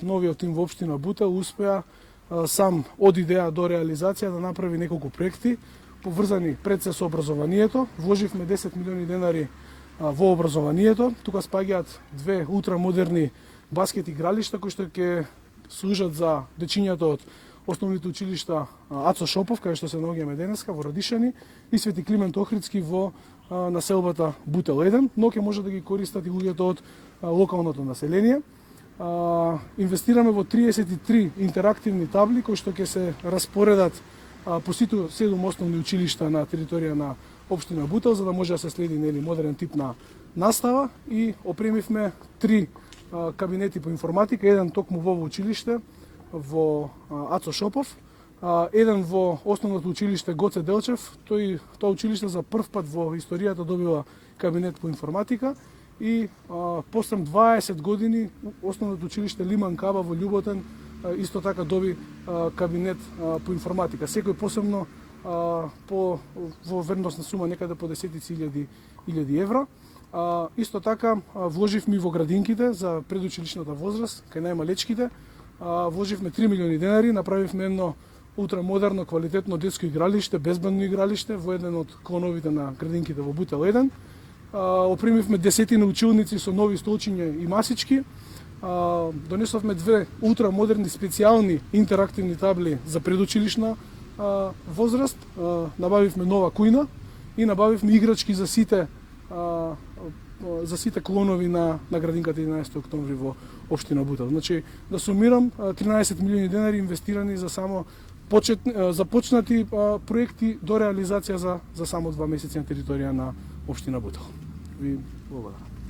Новиот тим во општина Бутел успеа сам од идеја до реализација да направи неколку проекти поврзани пред се со образованието. Вложивме 10 милиони денари во образованието. Тука спаѓаат две ултрамодерни баскет игралишта кои што ќе служат за дечињата од основните училишта Ацо Шопов, каде што се наоѓаме денеска во Радишани, и Свети Климент Охридски во населбата Бутел 1, но ќе може да ги користат и луѓето од локалното население. Инвестираме во 33 интерактивни табли кои што ќе се распоредат по сите 7 основни училишта на територија на општина Бутел, за да може да се следи модерен тип на настава, и опремивме 3 кабинети по информатика, еден токму во училиште во Ацо Шопов, еден во основното училиште Гоце Делчев. Тоа училиште за прв пат во историјата добива кабинет по информатика, и после 20 години основното училиште Лиман Каба во Љуботен исто така доби кабинет по информатика. Секој посебно во вредност на сума некаде по десетици илјади евра. Исто така вложивме во градинките за предучилишната возраст, кај најмалечките. Вложивме 3 милиони денари, направивме едно ултрамодерно, квалитетно детско игралиште, безбедно игралиште во еден од клоновите на градинките во Бутел 1. Опремивме десетина училници со нови столчиња и масички. Донесовме 2 ултрамодерни специјални интерактивни табли за предучилишна возраст. Набавивме нова кујна и набавивме играчки за сите клонови на градинката 11 октомври во општина Бутел. Значи, да сумирам, 13 милиони денари инвестирани за само започнати проекти до реализација за само 2 месеци на територија на општина Бутел. Ви благодарам.